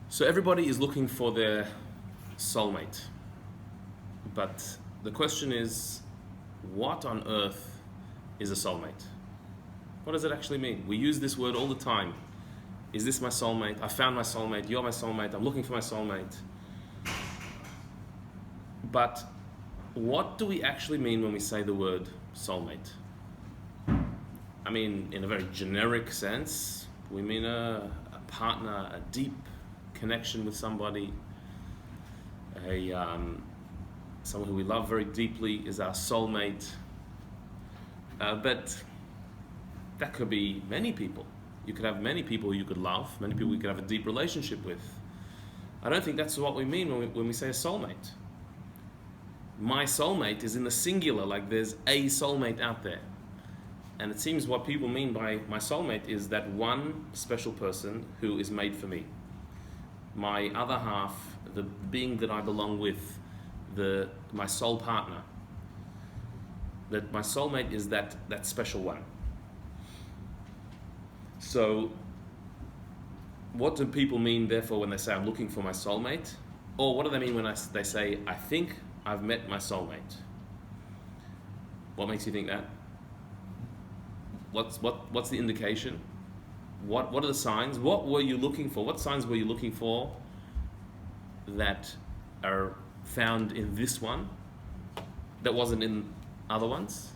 So everybody is looking for their soulmate. But the question is, what on earth is a soulmate? What does it actually mean? We use this word all the time. Is this my soulmate? I found my soulmate. You're my soulmate. I'm looking for my soulmate. But what do we actually mean when we say the word soulmate? I mean, in a very generic sense, we mean a partner, a deep connection with somebody, someone who we love very deeply is our soulmate. But that could be many people. You could have many people you could love, many people you could have a deep relationship with. I don't think that's what we mean when we say a soulmate. My soulmate is in the singular, like there's a soulmate out there. And it seems what people mean by my soulmate is that one special person who is made for me. My other half, the being that I belong with, my soul partner. That my soulmate is that special one. So, what do people mean, therefore, when they say I'm looking for my soulmate? Or what do they mean when they say, I think I've met my soulmate? What makes you think that? What's the indication? What are the signs? What were you looking for? What signs were you looking for that are found in this one that wasn't in other ones?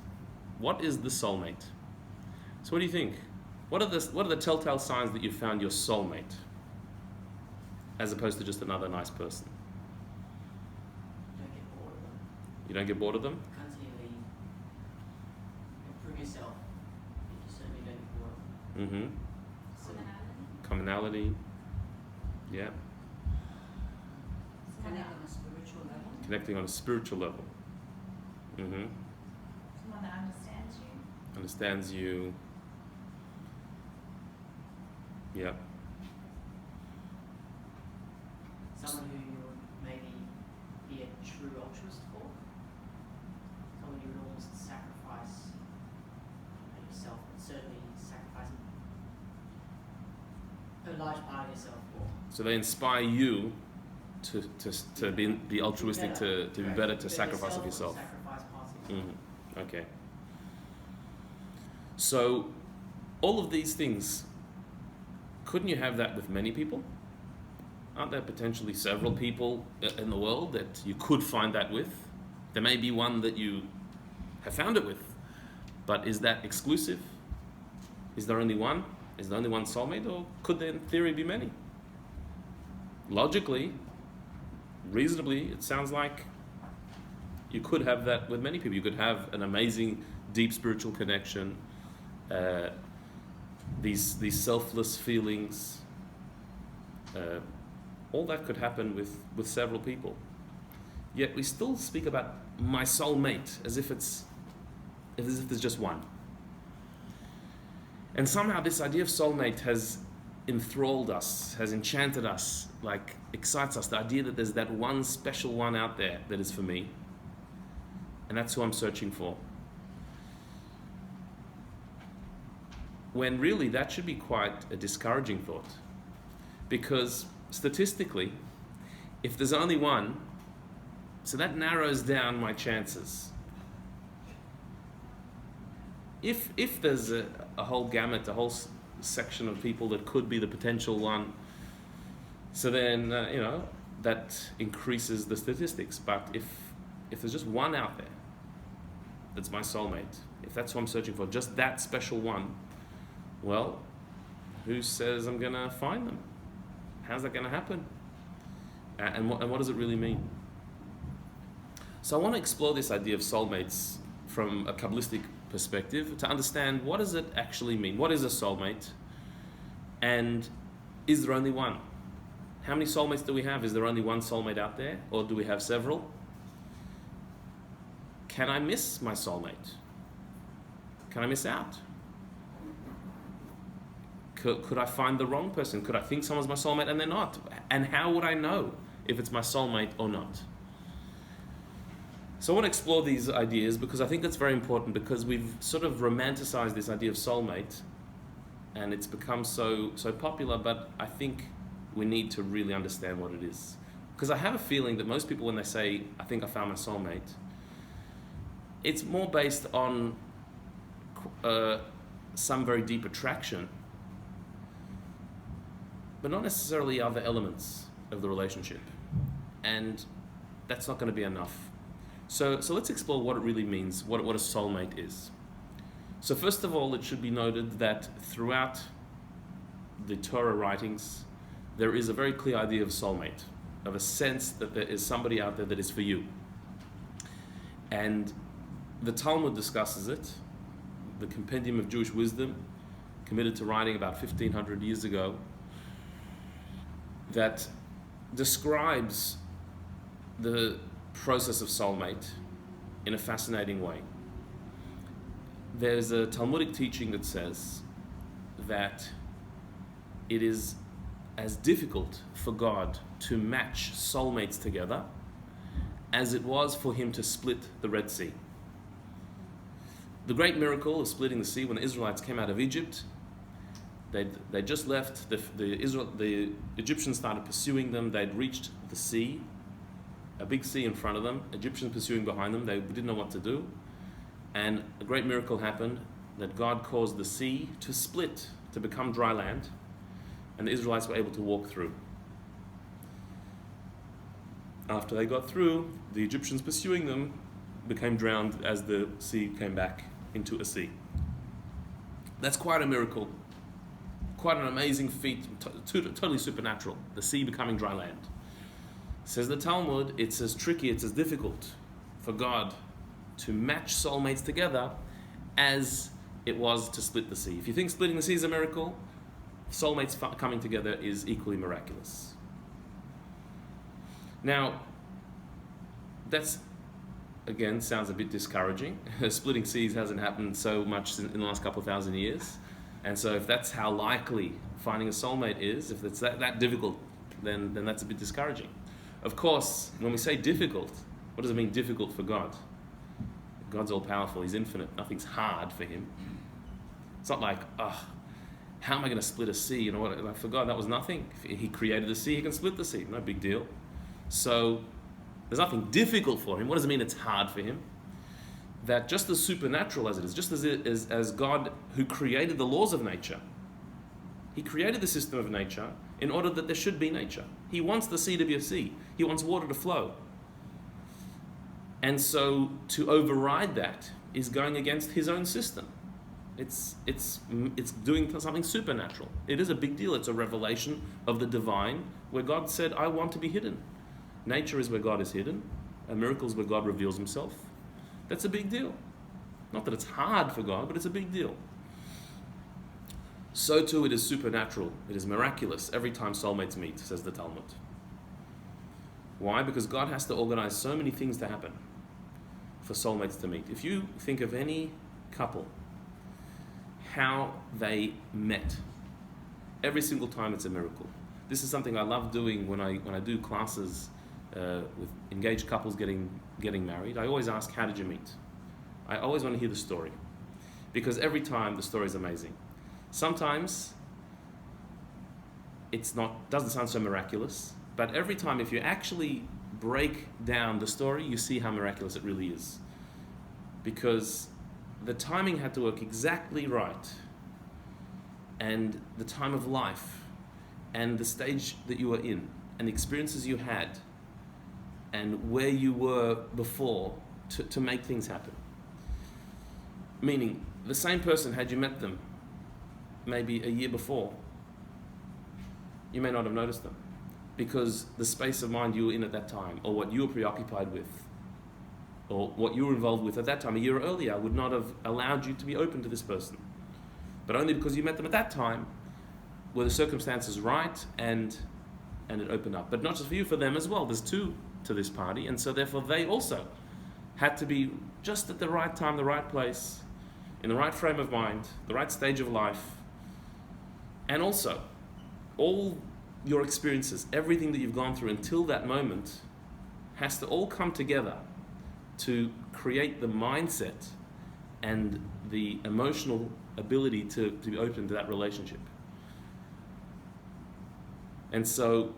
What is the soulmate? So what do you think? What are the telltale signs that you found your soulmate as opposed to just another nice person? Don't get bored of them. You don't get bored of them? Continually improve yourself. You certainly don't get bored of them. Mm-hmm. Commonality. Yeah. Connect on a spiritual level. Connecting on a spiritual level. Mm-hmm. Someone that understands you. Understands you. Yeah. Someone who you would maybe be a true altruist for. Someone you would almost sacrifice yourself, but certainly sacrificing a large part of yourself for. So they inspire you to be altruistic, to be better, to sacrifice of yourself. Sacrifice parts of yourself. Okay. So, all of these things, couldn't you have that with many people? Aren't there potentially several people in the world that you could find that with? There may be one that you have found it with, but is that exclusive? Is there only one? Is there only one soulmate, or could there in theory be many? Logically, reasonably, it sounds like you could have that with many people. You could have an amazing, deep spiritual connection, these selfless feelings, all that could happen with several people. Yet we still speak about my soulmate as if there's just one. And somehow this idea of soulmate has enthralled us, has enchanted us, like excites us, the idea that there's that one special one out there that is for me, and that's who I'm searching for. When really that should be quite a discouraging thought, because statistically, if there's only one, so that narrows down my chances. If there's a whole gamut, a whole section of people that could be the potential one, so then that increases the statistics. But if there's just one out there that's my soulmate, if that's who I'm searching for, just that special one, well, who says I'm gonna find them? How's that gonna happen? And what does it really mean? So I want to explore this idea of soulmates from a Kabbalistic perspective to understand, what does it actually mean? What is a soulmate? And is there only one? How many soulmates do we have? Is there only one soulmate out there, or do we have several? Can I miss my soulmate? Can I miss out? Could I find the wrong person? Could I think someone's my soulmate and they're not? And how would I know if it's my soulmate or not? So I want to explore these ideas because I think that's very important, because we've sort of romanticized this idea of soulmate and it's become so popular, but I think we need to really understand what it is. Because I have a feeling that most people, when they say, I think I found my soulmate, it's more based on some very deep attraction, but not necessarily other elements of the relationship. And that's not going to be enough. So let's explore what it really means, what a soulmate is. So first of all, it should be noted that throughout the Torah writings, there is a very clear idea of soulmate, of a sense that there is somebody out there that is for you. And the Talmud discusses it, the compendium of Jewish wisdom, committed to writing about 1500 years ago, that describes the process of soulmate in a fascinating way. There's a Talmudic teaching that says that it is as difficult for God to match soulmates together as it was for him to split the Red Sea. The great miracle of splitting the sea, when the Israelites came out of Egypt, they just left, the Egyptians started pursuing them, they'd reached the sea, a big sea in front of them, Egyptians pursuing behind them, they didn't know what to do, and a great miracle happened, that God caused the sea to split, to become dry land, and the Israelites were able to walk through. After they got through, the Egyptians pursuing them became drowned as the sea came back into a sea. That's quite a miracle, quite an amazing feat, totally supernatural, the sea becoming dry land. Says the Talmud, it's as tricky, it's as difficult for God to match soulmates together as it was to split the sea. If you think splitting the sea is a miracle, soulmates coming together is equally miraculous. Now, that's, again, sounds a bit discouraging. Splitting seas hasn't happened so much in the last couple of thousand years. And so if that's how likely finding a soulmate is, if it's that difficult, then that's a bit discouraging. Of course, when we say difficult, what does it mean difficult for God? God's all-powerful, he's infinite, nothing's hard for him. It's not like, how am I going to split a sea? You know what? Like for God, that was nothing. If he created the sea, he can split the sea, no big deal. So there's nothing difficult for him. What does it mean it's hard for him? That just as supernatural as it is, just as God who created the laws of nature, he created the system of nature in order that there should be nature. He wants the sea to be a sea. He wants water to flow. And so to override that is going against his own system. It's doing something supernatural. It is a big deal. It's a revelation of the divine where God said, I want to be hidden. Nature is where God is hidden. A miracle is where God reveals himself. That's a big deal. Not that it's hard for God, but it's a big deal. So too it is supernatural. It is miraculous every time soulmates meet, says the Talmud. Why? Because God has to organize so many things to happen for soulmates to meet. If you think of any couple, how they met, every single time it's a miracle. This is something I love doing when I do classes with engaged couples getting married. I always ask, how did you meet? I always want to hear the story, because every time the story is amazing. Sometimes doesn't sound so miraculous, but every time if you actually break down the story, you see how miraculous it really is. Because the timing had to work exactly right, and the time of life, and the stage that you were in, and the experiences you had, and where you were before to make things happen. Meaning, the same person, had you met them maybe a year before, you may not have noticed them, because the space of mind you were in at that time, or what you were preoccupied with, or what you were involved with at that time, a year earlier, would not have allowed you to be open to this person. But only because you met them at that time were the circumstances right, and it opened up. But not just for you, for them as well. There's two to this party, and so therefore they also had to be just at the right time, the right place, in the right frame of mind, the right stage of life. And also, all your experiences, everything that you've gone through until that moment, has to all come together to create the mindset and the emotional ability to be open to that relationship. And so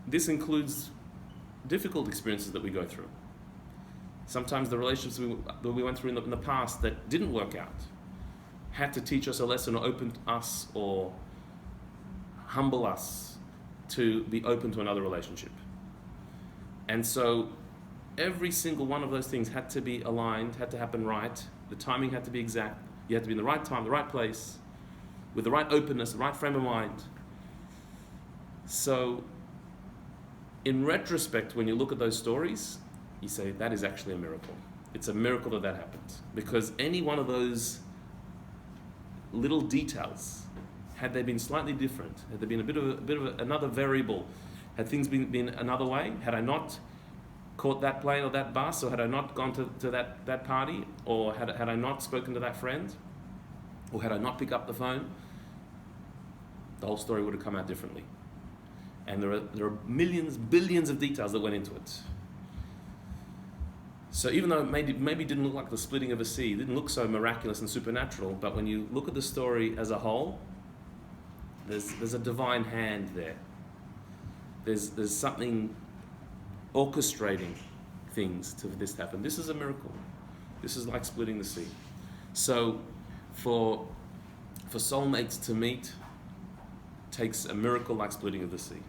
this includes difficult experiences that we go through. Sometimes the relationships that we went through in the past that didn't work out had to teach us a lesson, or open us, or humble us to be open to another relationship. And so every single one of those things had to be aligned, had to happen right. The timing had to be exact. You had to be in the right time, the right place, with the right openness, the right frame of mind. So in retrospect, when you look at those stories, you say that is actually a miracle. It's a miracle that that happened, because any one of those little details, had they been slightly different, had there been a bit of another variable, had things been another way, had I not caught that plane or that bus, or had I not gone to that party, or had I not spoken to that friend, or had I not picked up the phone, the whole story would have come out differently. And there are millions, billions of details that went into it. So even though it maybe didn't look like the splitting of a sea, didn't look so miraculous and supernatural, but when you look at the story as a whole, there's a divine hand there. There's something orchestrating things to this happen. This is a miracle. This is like splitting the sea. So for soulmates to meet takes a miracle like splitting of the sea.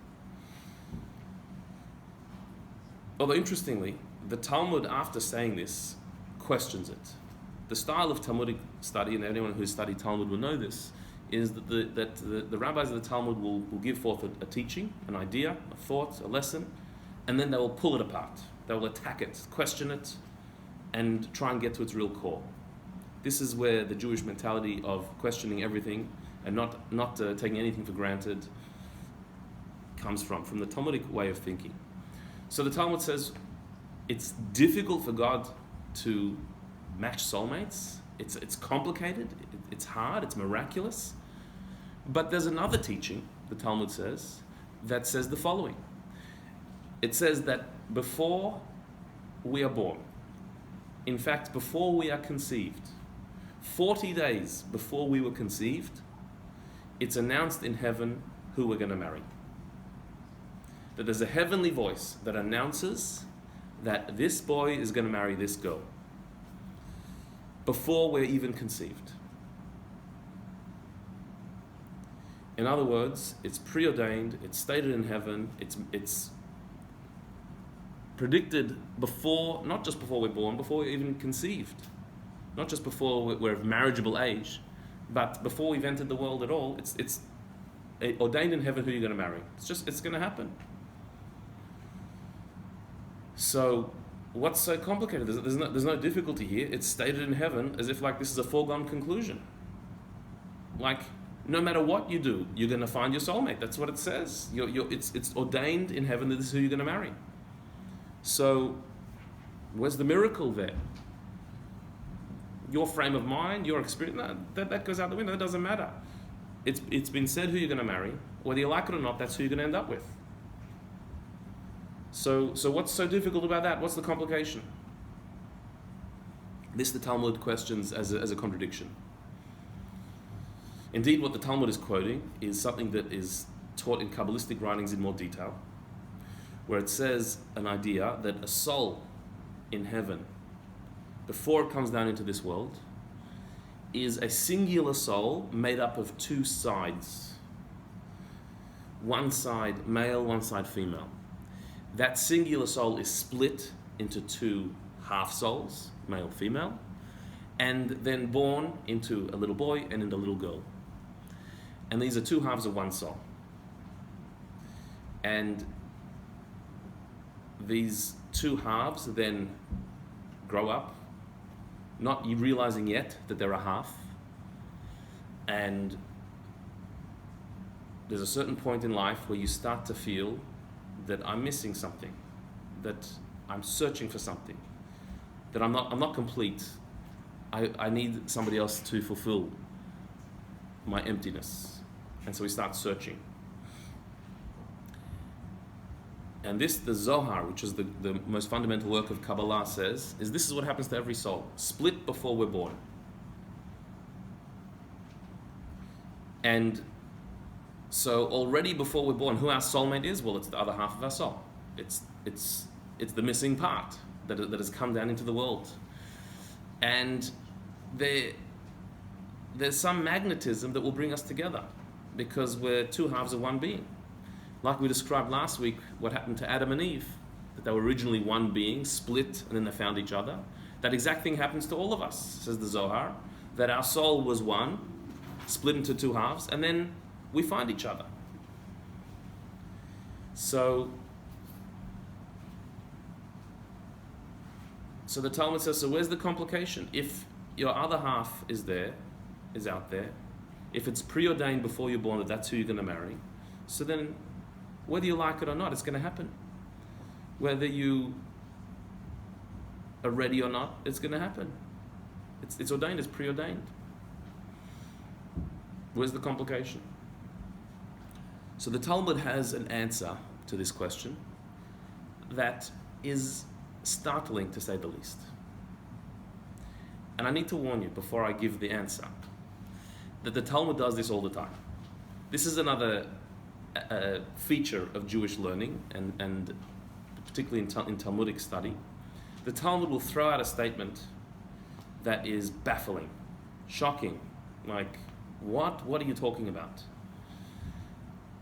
Although interestingly, the Talmud, after saying this, questions it. The style of Talmudic study, and anyone who's studied Talmud will know this, is that the rabbis of the Talmud will give forth a teaching, an idea, a thought, a lesson, and then they will pull it apart. They will attack it, question it, and try and get to its real core. This is where the Jewish mentality of questioning everything and not taking anything for granted comes from the Talmudic way of thinking. So the Talmud says it's difficult for God to match soulmates. It's complicated, it's hard, it's miraculous. But there's another teaching, the Talmud says, that says the following. It says that before we are born, in fact, before we are conceived, 40 days before we were conceived, it's announced in heaven who we're going to marry. That there's a heavenly voice that announces that this boy is going to marry this girl before we're even conceived. In other words, it's preordained, it's stated in heaven, it's predicted before, not just before we're born, before we're even conceived. Not just before we're of marriageable age, but before we've entered the world at all. It's ordained in heaven who you're going to marry. It's going to happen. So what's so complicated? There's no difficulty here. It's stated in heaven as if like this is a foregone conclusion. Like no matter what you do, you're going to find your soulmate. That's what it says. It's ordained in heaven that this is who you're going to marry. So where's the miracle there? Your frame of mind, your experience, that goes out the window. It doesn't matter. It's been said who you're going to marry. Whether you like it or not, that's who you're going to end up with. So what's so difficult about that? What's the complication? This the Talmud questions as a contradiction. Indeed, what the Talmud is quoting is something that is taught in Kabbalistic writings in more detail, where it says an idea that a soul in heaven, before it comes down into this world, is a singular soul made up of two sides. One side male, one side female. That singular soul is split into two half souls, male, female, and then born into a little boy and into a little girl. And these are two halves of one soul. And these two halves then grow up, not realizing yet that they're a half. And there's a certain point in life where you start to feel that I'm missing something, that I'm searching for something, that I'm not complete. I need somebody else to fulfill my emptiness. And so we start searching. And this, the Zohar, which is the most fundamental work of Kabbalah, says, is this is what happens to every soul, split before we're born. And So already before we're born, who our soulmate is? Well, it's the other half of our soul. It's the missing part that has come down into the world. And there's some magnetism that will bring us together because we're two halves of one being. Like we described last week, what happened to Adam and Eve, that they were originally one being, split, and then they found each other. That exact thing happens to all of us, says the Zohar, that our soul was one, split into two halves, and then we find each other. So the Talmud says, so where's the complication? If your other half is out there, if it's preordained before you're born that that's who you're going to marry, so then whether you like it or not, it's going to happen. Whether you are ready or not, it's going to happen. It's ordained, it's preordained. Where's the complication? So the Talmud has an answer to this question that is startling, to say the least. And I need to warn you before I give the answer that the Talmud does this all the time. This is another feature of Jewish learning and particularly in Talmudic study. The Talmud will throw out a statement that is baffling, shocking, like, what are you talking about?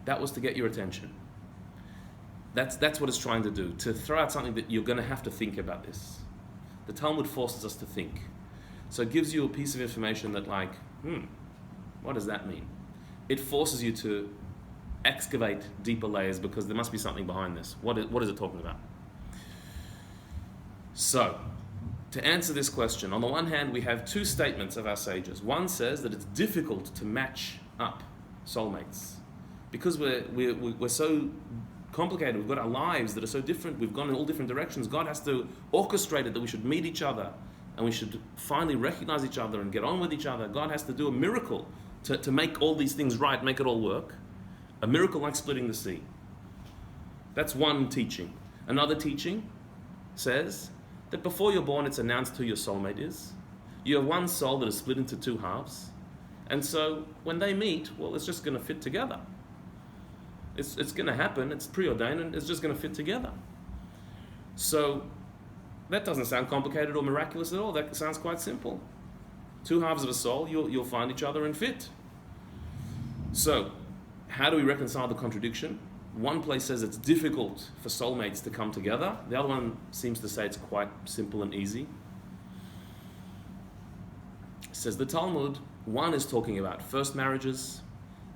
That was to get your attention. That's what it's trying to do, to throw out something that you're going to have to think about this. The Talmud forces us to think. So it gives you a piece of information that like, what does that mean? It forces you to excavate deeper layers because there must be something behind this. What is it talking about? So, to answer this question, on the one hand, we have two statements of our sages. One says that it's difficult to match up soulmates because we're so complicated. We've got our lives that are so different. We've gone in all different directions. God has to orchestrate it that we should meet each other and we should finally recognize each other and get on with each other. God has to do a miracle to make all these things right, make it all work. A miracle like splitting the sea. That's one teaching. Another teaching says that before you're born, it's announced who your soulmate is. You have one soul that is split into two halves. And so when they meet, well, it's just going to fit together. It's going to happen. It's preordained and it's just going to fit together. So that doesn't sound complicated or miraculous at all. That sounds quite simple. Two halves of a soul, you'll find each other and fit. So how do we reconcile the contradiction? One place says it's difficult for soulmates to come together. The other one seems to say it's quite simple and easy. Says the Talmud, one is talking about first marriages,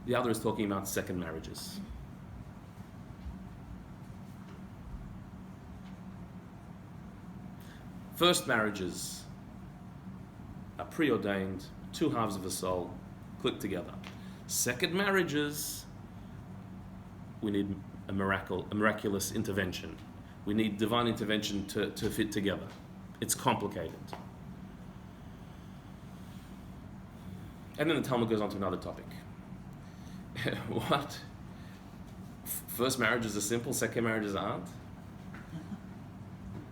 the other is talking about second marriages. First marriages are preordained, two halves of a soul click together. Second marriages, we need a miraculous intervention. We need divine intervention to fit together. It's complicated. And then the Talmud goes on to another topic. What? First marriages are simple, second marriages aren't?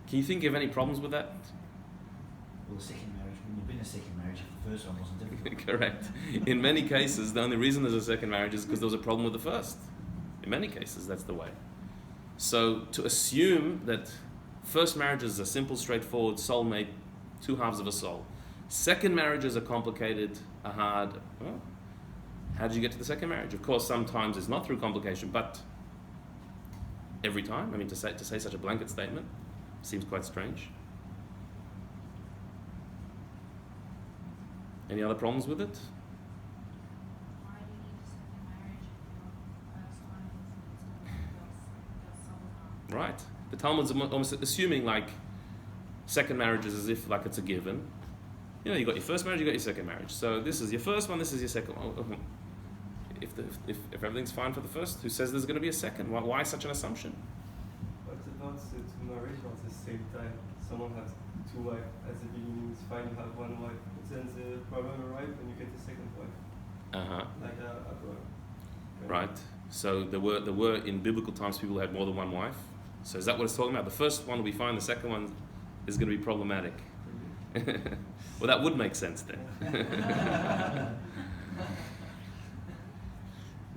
Can you think of any problems with that? Well, second marriage, when you've been a second marriage, if the first one wasn't difficult. Correct. In many cases, the only reason there's a second marriage is because there was a problem with the first. In many cases, that's the way. So to assume that first marriages are simple, straightforward, soulmate, two halves of a soul. Second marriages are complicated, are hard. Well, how did you get to the second marriage? Of course, sometimes it's not through complication, but every time. I mean, to say such a blanket statement seems quite strange. Any other problems with it? Why do you need a second marriage if your first one is your soul half? Right. The Talmud's almost assuming like second marriage is as if like it's a given. You know, you got your first marriage, you got your second marriage. So this is your first one, this is your second one. If everything's fine for the first, who says there's going to be a second? Why such an assumption? What about the two marriages at the same time? Someone has two wives. At the beginning, it's fine, you have one wife. But then the problem arrives when you get the second wife. Like a brother. Right. So there were in biblical times people who had more than one wife. So is that what it's talking about? The first one will be fine, the second one is going to be problematic. Well, that would make sense then.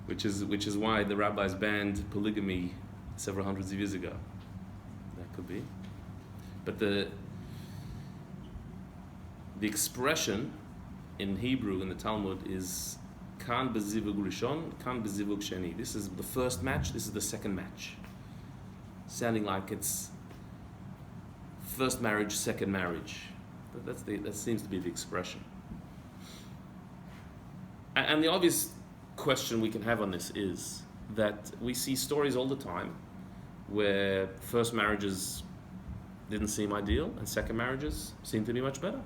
which is why the rabbis banned polygamy several hundreds of years ago. That could be. But the expression in Hebrew in the Talmud is kan bezivug rishon, kan bezivug sheni. This is the first match, this is the second match. Sounding like it's first marriage, second marriage. That seems to be the expression. And the obvious question we can have on this is that we see stories all the time where first marriages didn't seem ideal and second marriages seem to be much better.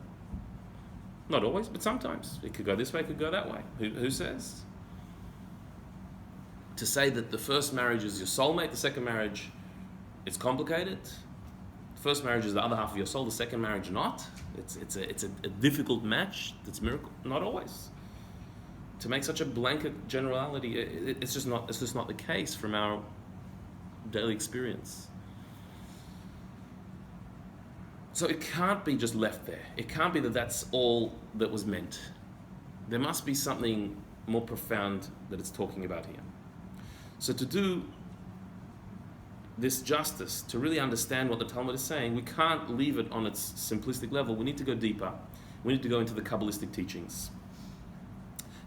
Not always, but sometimes. It could go this way, it could go that way. Who says? To say that the first marriage is your soulmate, the second marriage, it's complicated. The first marriage is the other half of your soul, the second marriage not. It's a difficult match. It's miracle. Not always. To make such a blanket generality, it's just not the case from our daily experience. So it can't be just left there. It can't be that that's all that was meant. There must be something more profound that it's talking about here. So to do this justice, to really understand what the Talmud is saying, we can't leave it on its simplistic level. We need to go deeper. We need to go into the Kabbalistic teachings.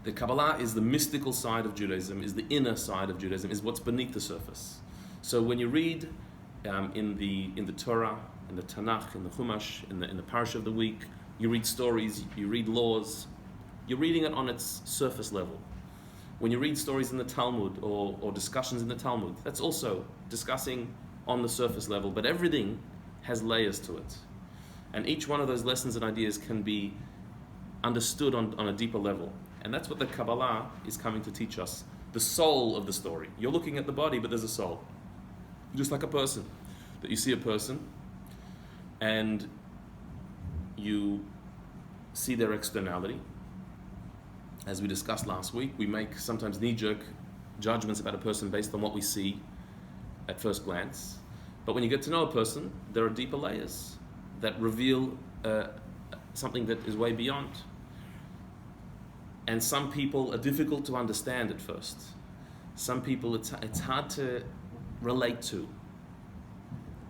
The Kabbalah is the mystical side of Judaism, is the inner side of Judaism, is what's beneath the surface. So when you read in the Torah, in the Tanakh, in the Chumash, in the Parasha of the week, you read stories, you read laws, you're reading it on its surface level. When you read stories in the Talmud or discussions in the Talmud, that's also discussing on the surface level, but everything has layers to it. And each one of those lessons and ideas can be understood on a deeper level. And that's what the Kabbalah is coming to teach us, the soul of the story. You're looking at the body, but there's a soul. Just like a person, that you see a person and you see their externality. As we discussed last week, we make sometimes knee-jerk judgments about a person based on what we see at first glance. But when you get to know a person, there are deeper layers that reveal something that is way beyond. And some people are difficult to understand at first. Some people it's hard to relate to.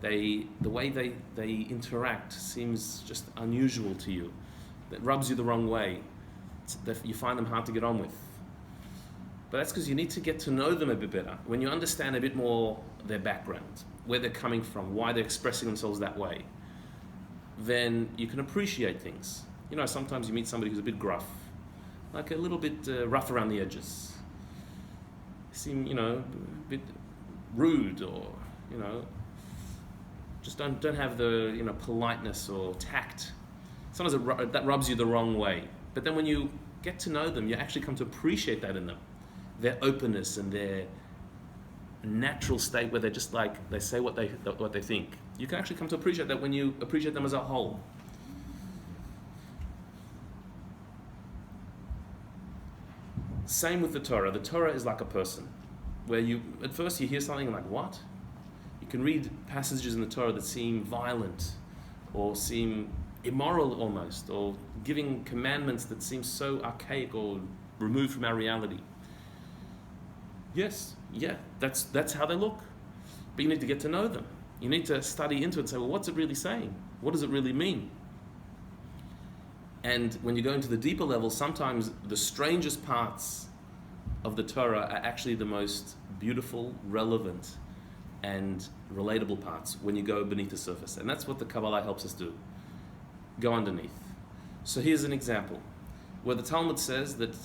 The way they interact seems just unusual to you. That rubs you the wrong way. You find them hard to get on with. But that's because you need to get to know them a bit better. When you understand a bit more their background, where they're coming from, why they're expressing themselves that way, then you can appreciate things. You know, sometimes you meet somebody who's a bit gruff, like a little bit rough around the edges. Seem, a bit rude, or, just don't have the, politeness or tact. Sometimes that rubs you the wrong way. But then when you get to know them, you actually come to appreciate that in them. Their openness and their natural state where they're just like, they say what they think. You can actually come to appreciate that when you appreciate them as a whole. Same with the Torah. The Torah is like a person, where at first you hear something like, what? You can read passages in the Torah that seem violent or seem immoral almost, or giving commandments that seem so archaic or removed from our reality. Yes, that's how they look. But you need to get to know them. You need to study into it and say, well, what's it really saying? What does it really mean? And when you go into the deeper level, sometimes the strangest parts of the Torah are actually the most beautiful, relevant, and relatable parts when you go beneath the surface. And that's what the Kabbalah helps us do. Go underneath. So here's an example where the Talmud says that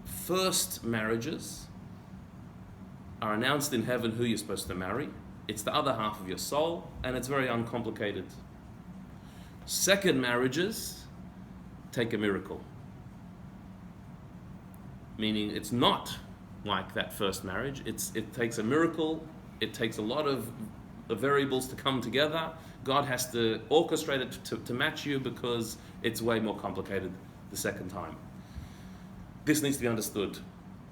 first marriages are announced in heaven who you're supposed to marry. It's the other half of your soul, and it's very uncomplicated. Second marriages take a miracle, meaning it's not like that first marriage. It takes a miracle. It takes a lot of variables to come together. God has to orchestrate it to match you because it's way more complicated the second time. This needs to be understood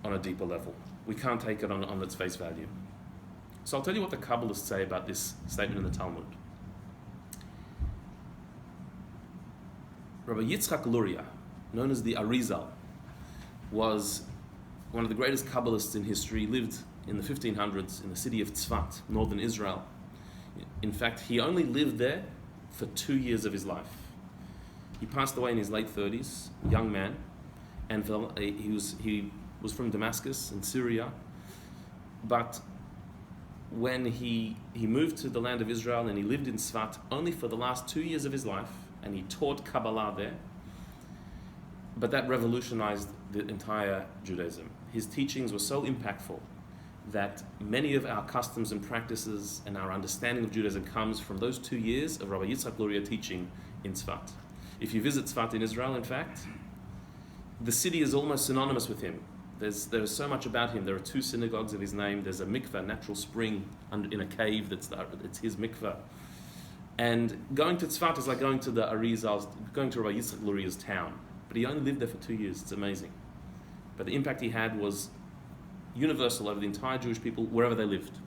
on a deeper level. We can't take it on its face value. So I'll tell you what the Kabbalists say about this statement in the Talmud. Rabbi Yitzchak Luria, known as the Arizal, was one of the greatest Kabbalists in history, lived in the 1500s in the city of Tzfat, northern Israel. In fact, he only lived there for 2 years of his life. He passed away in his late 30s, young man, and he was from Damascus in Syria. But when he moved to the land of Israel and he lived in Tzfat only for the last 2 years of his life, and he taught Kabbalah there, but that revolutionized the entire Judaism. His teachings were so impactful that many of our customs and practices and our understanding of Judaism comes from those 2 years of Rabbi Yitzhak Luria teaching in Tzfat. If you visit Tzfat in Israel, in fact, the city is almost synonymous with him. There's so much about him. There are 2 synagogues of his name. There's a mikveh, a natural spring in a cave it's his mikveh. And going to Tzfat is like going to Rabbi Yitzhak Luria's town. But he only lived there for 2 years. It's amazing. But the impact he had was universal over the entire Jewish people, wherever they lived.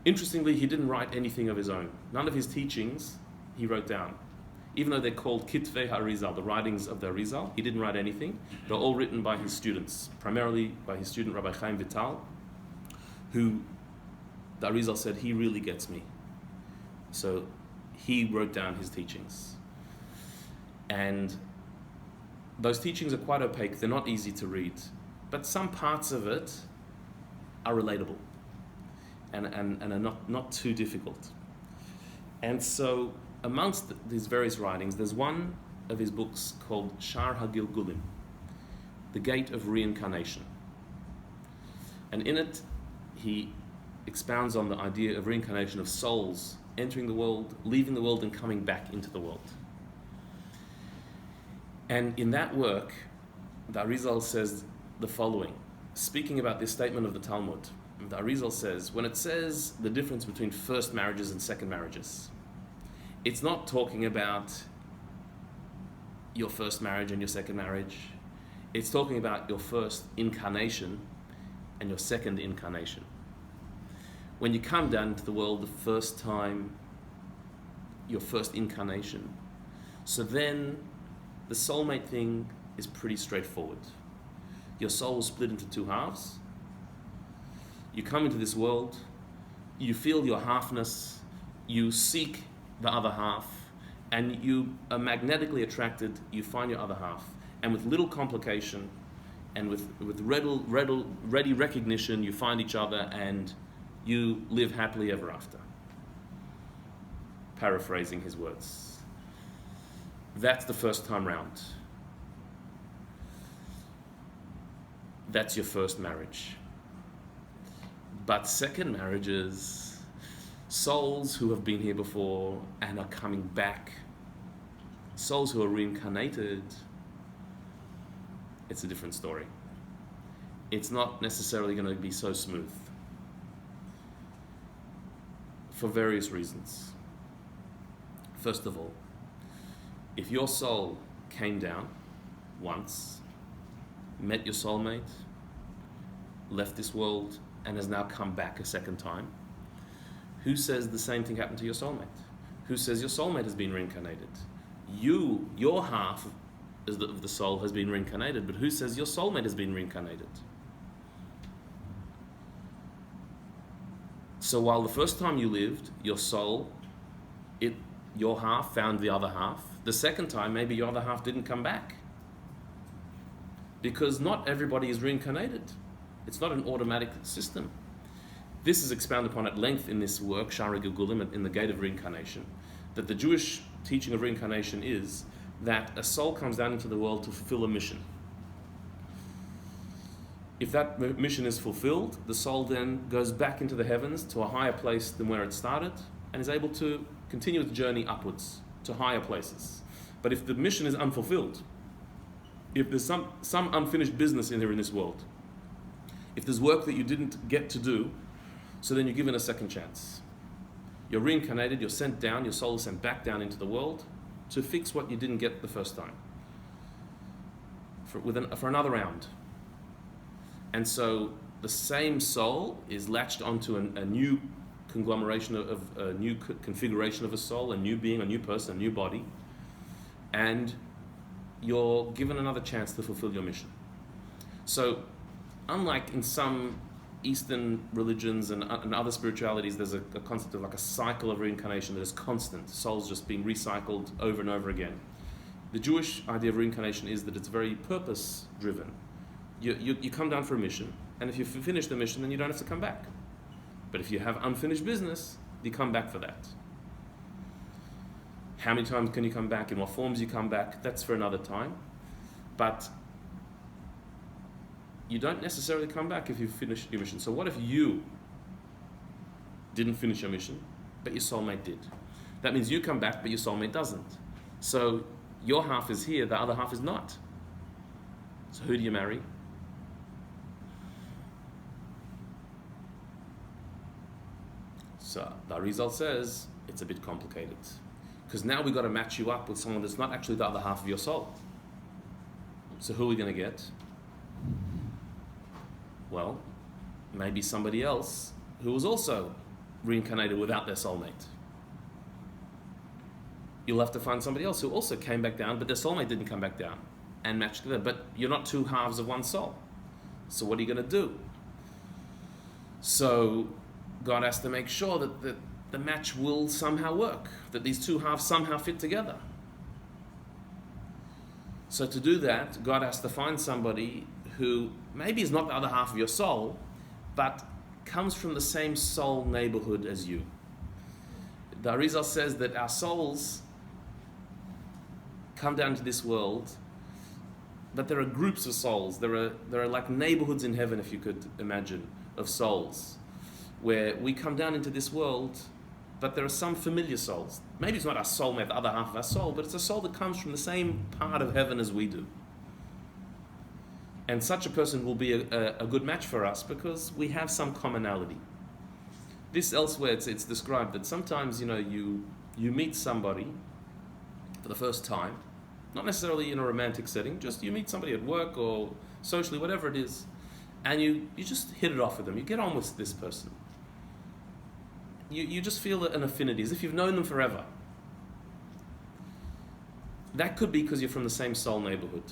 Interestingly, he didn't write anything of his own. None of his teachings he wrote down. Even though they're called Kitvei HaArizal, the writings of the Arizal, he didn't write anything. They're all written by his students, primarily by his student Rabbi Chaim Vital, who the Arizal said, he really gets me. So he wrote down his teachings. And those teachings are quite opaque. They're not easy to read. But some parts of it are relatable and are not too difficult. And so amongst these various writings, there's one of his books called Shar HaGilgulim, The Gate of Reincarnation. And in it, he expounds on the idea of reincarnation, of souls entering the world, leaving the world, and coming back into the world. And in that work, the Arizal says the following, speaking about this statement of the Talmud. The Arizal says, when it says the difference between first marriages and second marriages, it's not talking about your first marriage and your second marriage. It's talking about your first incarnation and your second incarnation. When you come down into the world the first time, your first incarnation. So then the soulmate thing is pretty straightforward. Your soul is split into 2 halves. You come into this world, you feel your halfness, you seek the other half, and you are magnetically attracted, you find your other half. And with little complication and with ready recognition, you find each other and you live happily ever after. Paraphrasing his words. That's the first time round. That's your first marriage. But second marriages, souls who have been here before and are coming back, souls who are reincarnated, it's a different story. It's not necessarily going to be so smooth for various reasons. First of all, if your soul came down once, met your soulmate, left this world, and has now come back a second time, who says the same thing happened to your soulmate? Who says your soulmate has been reincarnated? Your half of the soul has been reincarnated, but who says your soulmate has been reincarnated? So while the first time you lived, your soul, your half found the other half, the second time maybe your other half didn't come back. Because not everybody is reincarnated. It's not an automatic system. This is expounded upon at length in this work, Shara Gilgulim, in the Gate of Reincarnation, that the Jewish teaching of reincarnation is that a soul comes down into the world to fulfill a mission. If that mission is fulfilled, the soul then goes back into the heavens to a higher place than where it started and is able to continue its journey upwards to higher places. But if the mission is unfulfilled, if there's some unfinished business in here in this world, if there's work that you didn't get to do, so then you're given a second chance. You're reincarnated, you're sent down, your soul is sent back down into the world to fix what you didn't get the first time, for another round. And so the same soul is latched onto a new conglomeration of a new configuration of a soul, a new being, a new person, a new body, and you're given another chance to fulfill your mission. So, unlike in some Eastern religions and other spiritualities, there's a concept of like a cycle of reincarnation that is constant. Souls just being recycled over and over again. The Jewish idea of reincarnation is that it's very purpose-driven. You come down for a mission, and if you finish the mission, then you don't have to come back. But if you have unfinished business, you come back for that. How many times can you come back? In what forms you come back? That's for another time. But you don't necessarily come back if you finish your mission. So what if you didn't finish your mission, but your soulmate did? That means you come back, but your soulmate doesn't. So your half is here, the other half is not. So who do you marry? So the result says it's a bit complicated. Because now we've got to match you up with someone that's not actually the other half of your soul. So who are we going to get? Well, maybe somebody else who was also reincarnated without their soulmate. You'll have to find somebody else who also came back down, but their soulmate didn't come back down and match together. But you're not two halves of one soul. So what are you going to do? So God has to make sure that the match will somehow work, that these two halves somehow fit together. So to do that, God has to find somebody who maybe is not the other half of your soul, but comes from the same soul neighborhood as you. The Arizal says that our souls come down to this world, but there are groups of souls. There are like neighborhoods in heaven, if you could imagine, of souls, where we come down into this world, but there are some familiar souls. Maybe it's not our soulmate, the other half of our soul, but it's a soul that comes from the same part of heaven as we do. And such a person will be a good match for us because we have some commonality. This elsewhere, it's described that sometimes, you meet somebody for the first time, not necessarily in a romantic setting, just you meet somebody at work or socially, whatever it is, and you just hit it off with them. You get on with this person. You just feel an affinity, as if you've known them forever. That could be because you're from the same soul neighborhood.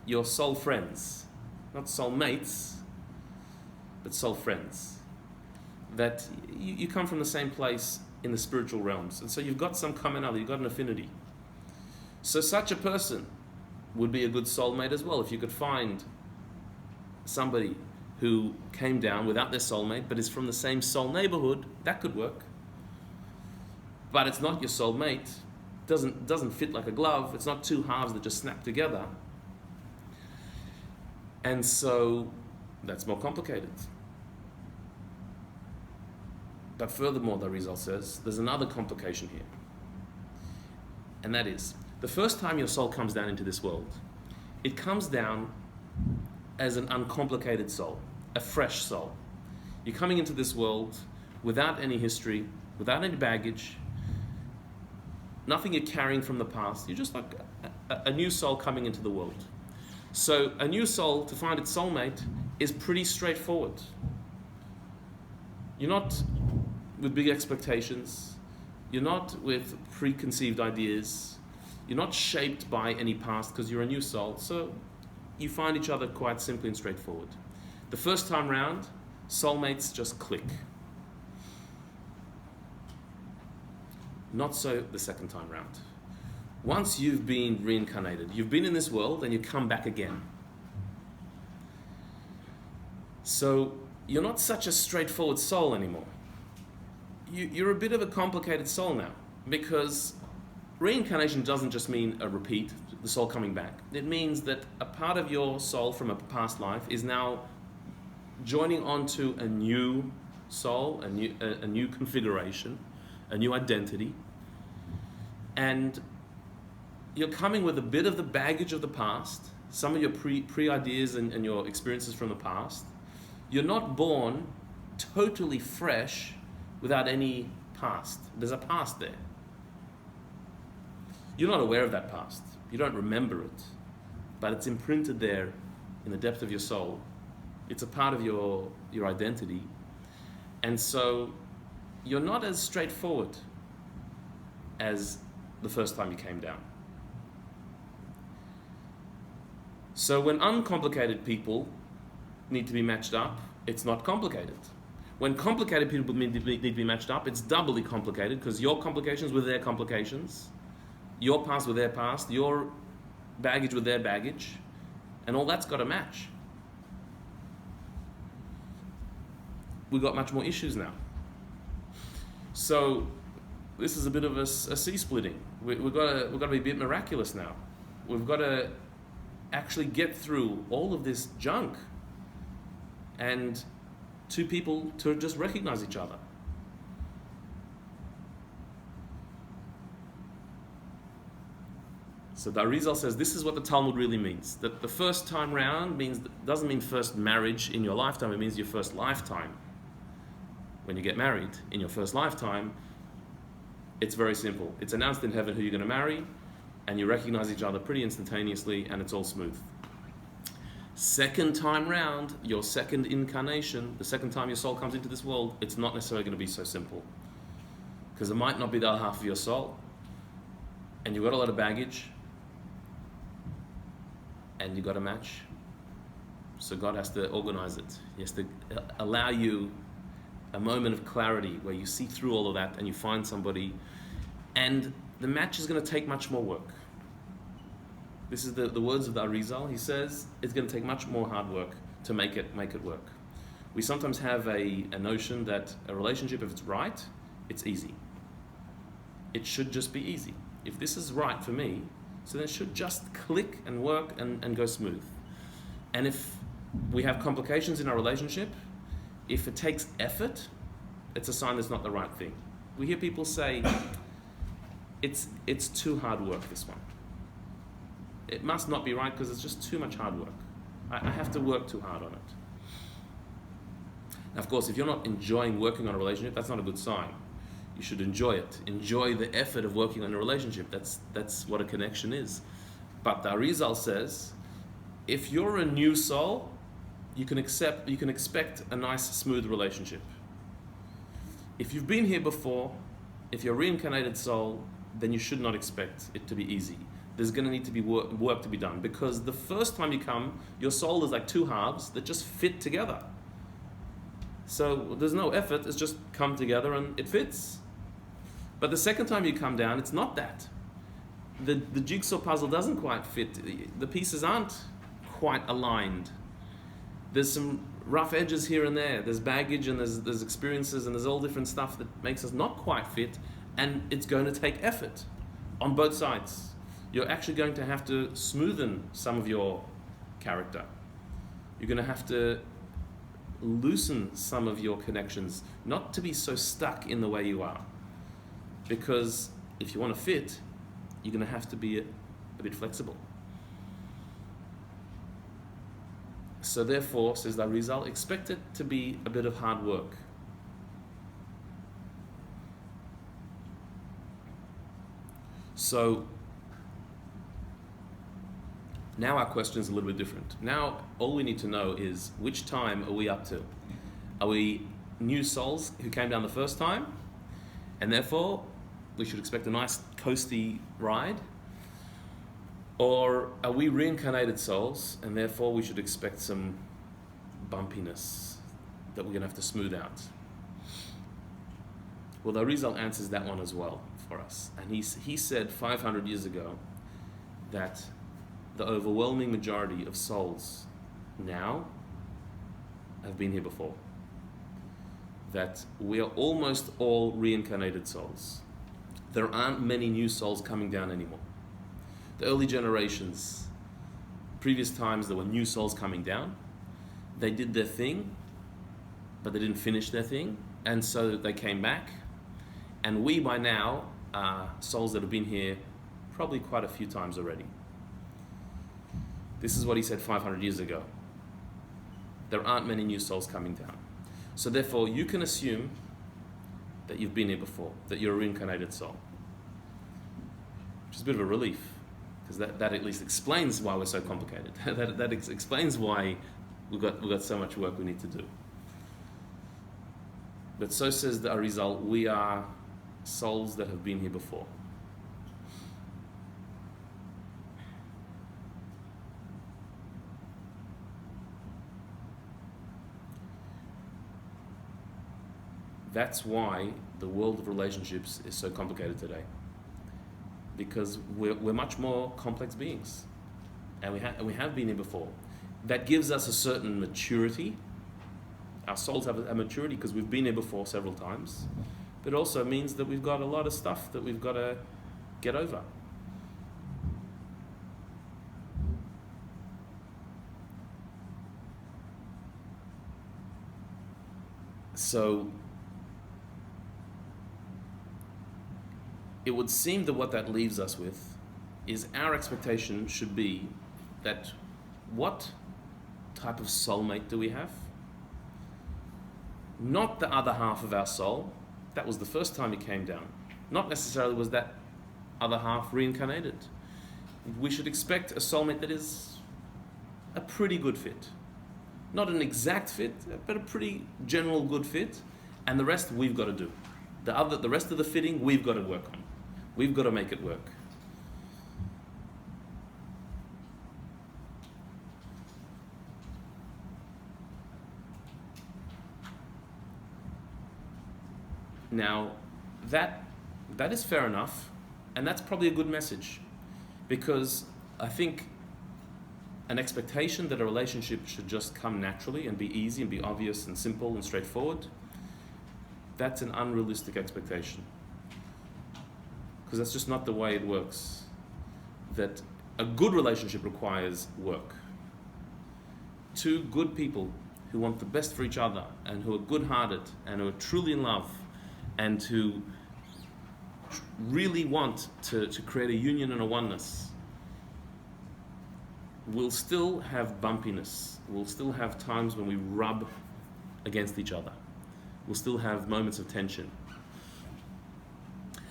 You're soul friends, not soulmates, but soul friends. That you come from the same place in the spiritual realms, and so you've got some commonality, you've got an affinity. So such a person would be a good soulmate as well. If you could find somebody who came down without their soulmate, but is from the same soul neighborhood, that could work. But it's not your soulmate, doesn't fit like a glove, it's not two halves that just snap together. And so that's more complicated. But furthermore, the result says, there's another complication here. And that is, the first time your soul comes down into this world, it comes down as an uncomplicated soul, a fresh soul. You're coming into this world without any history, without any baggage, nothing you're carrying from the past. You're just like a new soul coming into the world. So a new soul, to find its soulmate, is pretty straightforward. You're not with big expectations. You're not with preconceived ideas. You're not shaped by any past because you're a new soul. So you find each other quite simply and straightforward. The first time round, soulmates just click. Not so the second time round. Once you've been reincarnated, you've been in this world and you come back again. So you're not such a straightforward soul anymore. You're a bit of a complicated soul now, because reincarnation doesn't just mean a repeat, the soul coming back. It means that a part of your soul from a past life is now joining onto a new soul, a new configuration, a new identity, and you're coming with a bit of the baggage of the past, some of your pre-ideas and your experiences from the past. You're not born totally fresh without any past. There's a past there. You're not aware of that past. You don't remember it, but it's imprinted there in the depth of your soul. It's a part of your identity. And so you're not as straightforward as the first time you came down. So when uncomplicated people need to be matched up, it's not complicated. When complicated people need to be matched up, it's doubly complicated because your complications with their complications, your past with their past, your baggage with their baggage, and all that's got to match. We've got much more issues now. So this is a bit of a sea splitting. We've got to be a bit miraculous now. We've got to actually get through all of this junk and two people to just recognize each other. So the Arizal says this is what the Talmud really means. That the first time round doesn't mean first marriage in your lifetime, it means your first lifetime. When you get married in your first lifetime, it's very simple. It's announced in heaven who you're going to marry, and you recognize each other pretty instantaneously, and it's all smooth. Second time round, your second incarnation, the second time your soul comes into this world, it's not necessarily going to be so simple. Because it might not be the other half of your soul, and you've got a lot of baggage, and you've got to match. So God has to organize it. He has to allow you a moment of clarity where you see through all of that and you find somebody, and the match is going to take much more work. This is the words of the Arizal. He says it's going to take much more hard work to make it work. We sometimes have a notion that a relationship, if it's right, it's easy. It should just be easy. If this is right for me, so then it should just click and work and go smooth. And if we have complications in our relationship, if it takes effort, it's a sign that's not the right thing. We hear people say, it's too hard work, this one. It must not be right because it's just too much hard work. I have to work too hard on it. Now, of course, if you're not enjoying working on a relationship, that's not a good sign. You should enjoy it. Enjoy the effort of working on a relationship. That's what a connection is. But the Arizal says, if you're a new soul, you can expect a nice, smooth relationship. If you've been here before, if you're a reincarnated soul, then you should not expect it to be easy. There's going to need to be work to be done, because the first time you come, your soul is like two halves that just fit together. So there's no effort, it's just come together and it fits. But the second time you come down, it's not that. The jigsaw puzzle doesn't quite fit. The pieces aren't quite aligned. There's some rough edges here and there. There's baggage and there's experiences and there's all different stuff that makes us not quite fit, and it's going to take effort on both sides. You're actually going to have to smoothen some of your character. You're going to have to loosen some of your connections, not to be so stuck in the way you are. Because if you want to fit, you're going to have to be a bit flexible. So therefore, says the Arizal, expect it to be a bit of hard work. So now our question is a little bit different. Now all we need to know is, which time are we up to? Are we new souls who came down the first time, and therefore we should expect a nice coasty ride? Or are we reincarnated souls, and therefore we should expect some bumpiness that we're going to have to smooth out? Well, the Arizal answers that one as well for us. And he said 500 years ago that the overwhelming majority of souls now have been here before. That we are almost all reincarnated souls. There aren't many new souls coming down anymore. The early generations, previous times there were new souls coming down. They did their thing, but they didn't finish their thing, and so they came back. And we by now are souls that have been here probably quite a few times already. This is what he said 500 years ago. There aren't many new souls coming down. So therefore, you can assume that you've been here before, that you're a reincarnated soul. Which is a bit of a relief, because that at least explains why we're so complicated. that explains why we've got so much work we need to do. But so says the Arizal, we are souls that have been here before. That's why the world of relationships is so complicated today. Because we're much more complex beings. And we have been here before. That gives us a certain maturity. Our souls have a maturity because we've been here before several times. But it also means that we've got a lot of stuff that we've got to get over. So it would seem that what that leaves us with is our expectation should be that what type of soulmate do we have? Not the other half of our soul. That was the first time it came down. Not necessarily was that other half reincarnated. We should expect a soulmate that is a pretty good fit. Not an exact fit, but a pretty general good fit. And the rest we've got to do. The rest of the fitting we've got to work on. We've got to make it work. Now, that is fair enough, and that's probably a good message, because I think an expectation that a relationship should just come naturally and be easy and be obvious and simple and straightforward, that's an unrealistic expectation, because that's just not the way it works. That a good relationship requires work. Two good people who want the best for each other and who are good-hearted and who are truly in love and who really want to create a union and a oneness, will still have bumpiness. We'll still have times when we rub against each other. We'll still have moments of tension.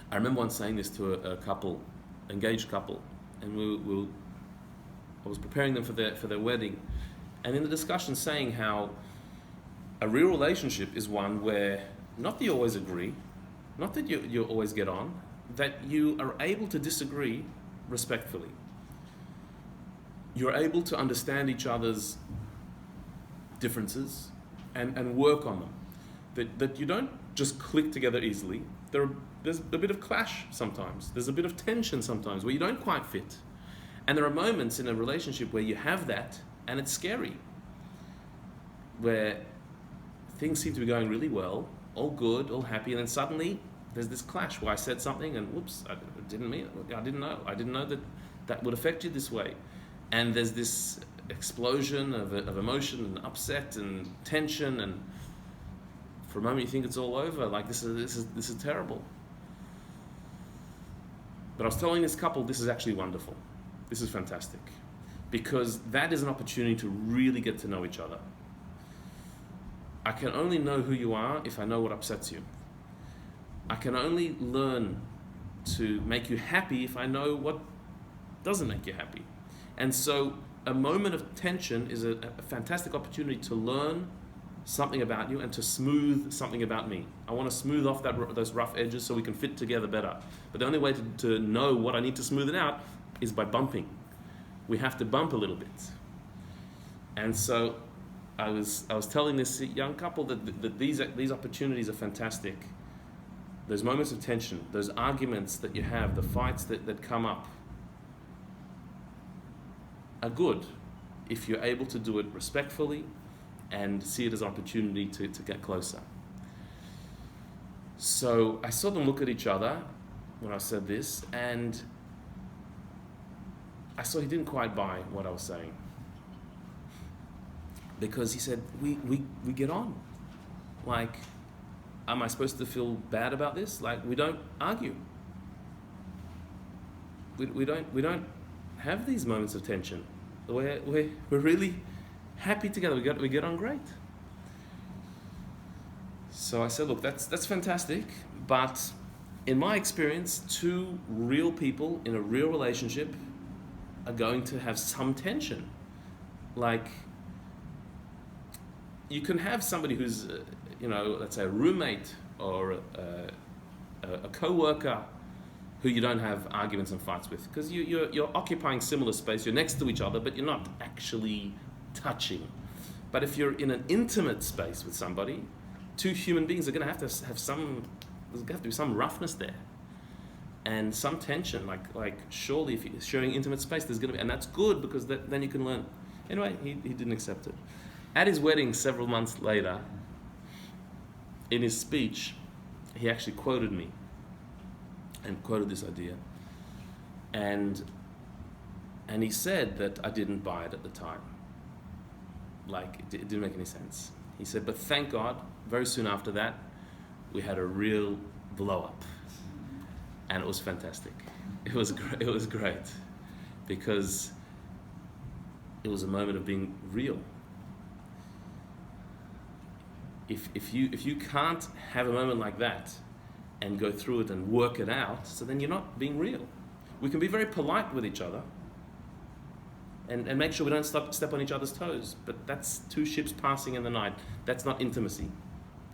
I remember once saying this to a couple, engaged couple, and I was preparing them for their wedding, and in the discussion saying how a real relationship is one where not that you always agree, not that you always get on, that you are able to disagree respectfully. You're able to understand each other's differences and work on them. That you don't just click together easily. There's a bit of clash sometimes. There's a bit of tension sometimes where you don't quite fit. And there are moments in a relationship where you have that and it's scary. Where things seem to be going really well, all good, all happy, and then suddenly there's this clash where I said something and whoops, I didn't mean it. I didn't know that would affect you this way. And there's this explosion of emotion and upset and tension, and for a moment you think it's all over, like this is terrible. But I was telling this couple, this is actually wonderful. This is fantastic. Because that is an opportunity to really get to know each other. I can only know who you are if I know what upsets you. I can only learn to make you happy if I know what doesn't make you happy. And so a moment of tension is a fantastic opportunity to learn something about you and to smooth something about me. I want to smooth off those rough edges so we can fit together better. But the only way to know what I need to smooth it out is by bumping. We have to bump a little bit. And so I was telling this young couple that these opportunities are fantastic. Those moments of tension, those arguments that you have, the fights that come up are good if you're able to do it respectfully and see it as an opportunity to get closer. So I saw them look at each other when I said this, and I saw he didn't quite buy what I was saying. Because he said, we get on. Like, am I supposed to feel bad about this? Like, we don't argue. We don't have these moments of tension. We're really happy together. We get on great. So I said, look, that's fantastic, but in my experience, two real people in a real relationship are going to have some tension. Like, you can have somebody who's, let's say a roommate or a co-worker who you don't have arguments and fights with, because you're occupying similar space, you're next to each other, but you're not actually touching. But if you're in an intimate space with somebody, two human beings are going to have some, there's going to have to be some roughness there. And some tension, like surely if you're sharing intimate space, there's going to be, and that's good because then you can learn. Anyway, he didn't accept it. At his wedding, several months later, in his speech, he actually quoted me and quoted this idea. And he said that I didn't buy it at the time. Like, it didn't make any sense. He said, but thank God, very soon after that, we had a real blow-up. And it was fantastic. It was great because it was a moment of being real. If you can't have a moment like that and go through it and work it out, so then you're not being real. We can be very polite with each other and make sure we don't step on each other's toes, but that's two ships passing in the night. That's not intimacy.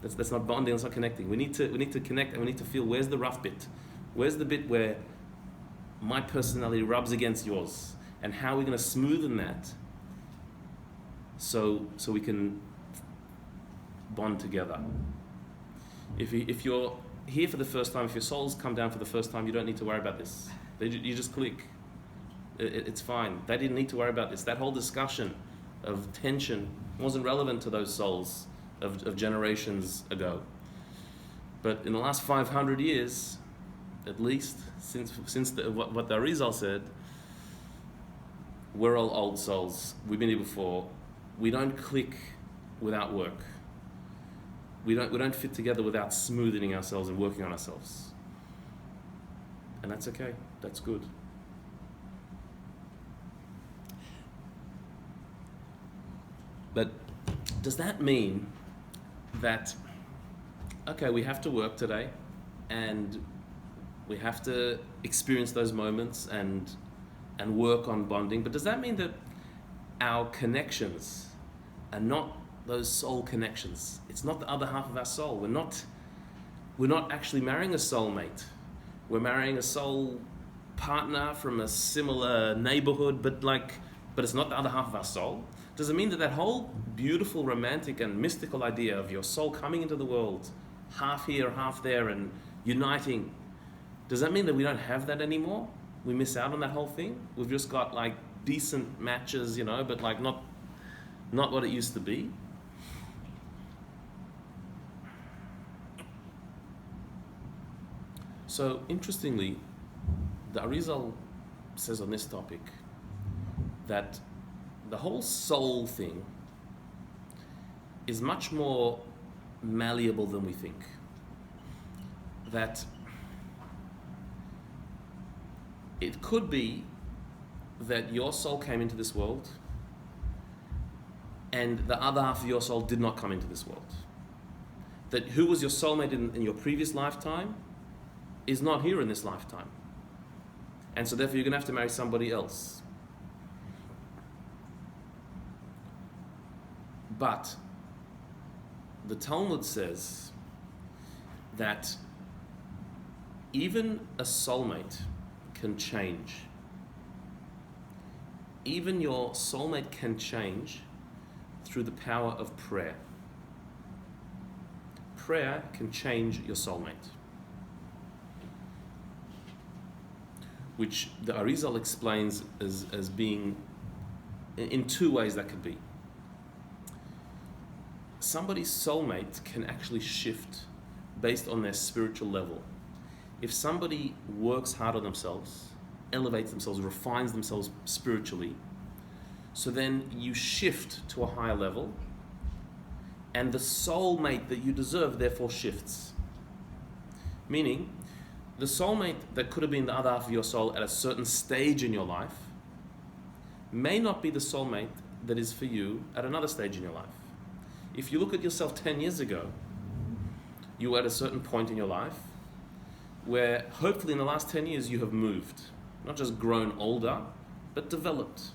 That's not bonding. That's not connecting. We need to connect, and we need to feel, where's the rough bit? Where's the bit where my personality rubs against yours? And how are we going to smoothen that so we can bond together? If you're here for the first time, if your soul's come down for the first time, you don't need to worry about this. You just click. It's fine. They didn't need to worry about this. That whole discussion of tension wasn't relevant to those souls of generations ago. But in the last 500 years, at least, since what the Arizal said, we're all old souls. We've been here before. We don't click without work. We don't fit together without smoothing ourselves and working on ourselves. And that's okay. That's good. But does that mean that, okay, we have to work today and we have to experience those moments and work on bonding, but does that mean that our connections are not those soul connections? It's not the other half of our soul. We're not actually marrying a soulmate. We're marrying a soul partner from a similar neighborhood, but it's not the other half of our soul. Does it mean that whole beautiful, romantic and mystical idea of your soul coming into the world, half here, half there, and uniting, does that mean that we don't have that anymore? We miss out on that whole thing? We've just got decent matches, but not what it used to be? So interestingly, the Arizal says on this topic that the whole soul thing is much more malleable than we think. That it could be that your soul came into this world and the other half of your soul did not come into this world. That who was your soulmate in your previous lifetime is not here in this lifetime. And so therefore you're going to have to marry somebody else. But the Talmud says that even a soulmate can change. Even your soulmate can change through the power of prayer. Prayer can change your soulmate, which the Arizal explains as being in two ways that could be. Somebody's soulmate can actually shift based on their spiritual level. If somebody works hard on themselves, elevates themselves, refines themselves spiritually, so then you shift to a higher level, and the soulmate that you deserve therefore shifts. Meaning, the soulmate that could have been the other half of your soul at a certain stage in your life may not be the soulmate that is for you at another stage in your life. If you look at yourself 10 years ago, you were at a certain point in your life where hopefully in the last 10 years you have moved, not just grown older, but developed.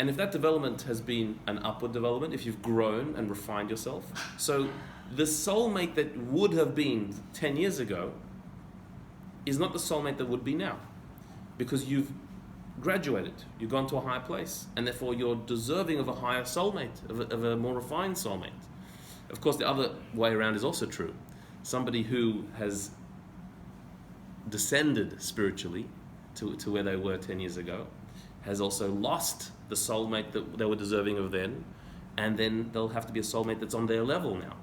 And if that development has been an upward development, if you've grown and refined yourself, so the soulmate that would have been 10 years ago is not the soulmate that would be now, because you've graduated, you've gone to a higher place, and therefore you're deserving of a higher soulmate, of a more refined soulmate. Of course, the other way around is also true. Somebody who has descended spiritually to where they were 10 years ago has also lost the soulmate that they were deserving of then, and then they'll have to be a soulmate that's on their level now.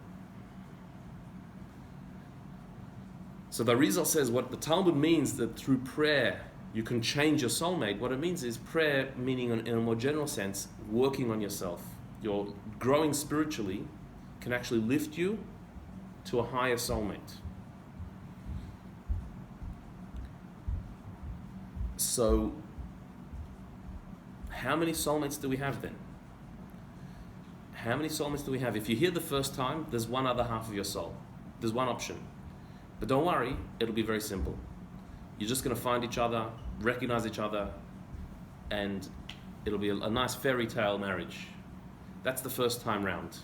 So the Arizal says what the Talmud means, that through prayer you can change your soulmate. What it means is prayer, meaning in a more general sense, working on yourself. Your growing spiritually can actually lift you to a higher soulmate. So, how many soulmates do we have then? How many soulmates do we have? If you're here the first time, there's one other half of your soul. There's one option. But don't worry, it'll be very simple. You're just going to find each other, recognize each other, and it'll be a nice fairy tale marriage. That's the first time round.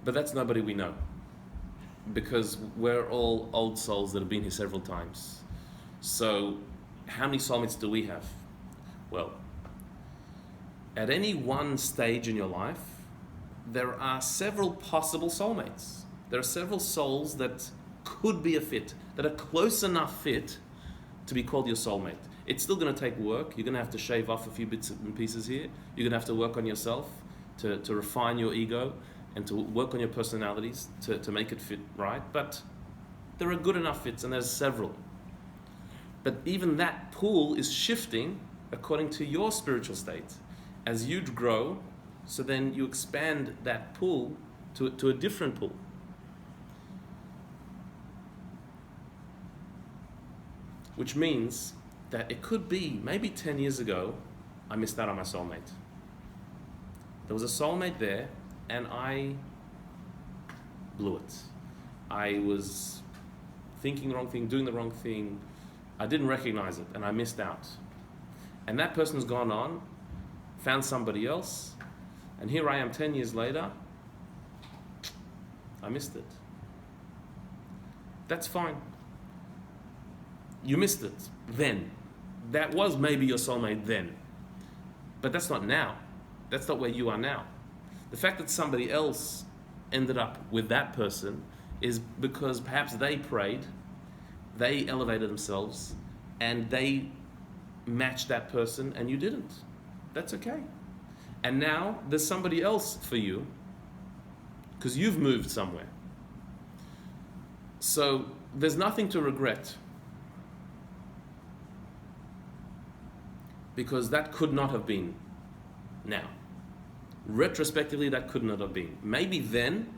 But that's nobody we know, because we're all old souls that have been here several times. So how many soulmates do we have? Well, at any one stage in your life, there are several possible soulmates. There are several souls that could be a fit, that are close enough fit to be called your soulmate. It's still going to take work. You're going to have to shave off a few bits and pieces here. You're going to have to work on yourself to refine your ego and to work on your personalities to make it fit right. But there are good enough fits, and there's several. But even that pool is shifting according to your spiritual state. As you grow, so then you expand that pool to a different pool. Which means that it could be, maybe 10 years ago, I missed out on my soulmate. There was a soulmate there, and I blew it. I was thinking the wrong thing, doing the wrong thing. I didn't recognize it, and I missed out. And that person's gone on, found somebody else, and here I am 10 years later, I missed it. That's fine. You missed it then. That was maybe your soulmate then. But that's not now. That's not where you are now. The fact that somebody else ended up with that person is because perhaps they prayed, they elevated themselves, and they matched that person and you didn't. That's okay. And now there's somebody else for you because you've moved somewhere. So there's nothing to regret, because that could not have been now. Retrospectively, that could not have been. Maybe then,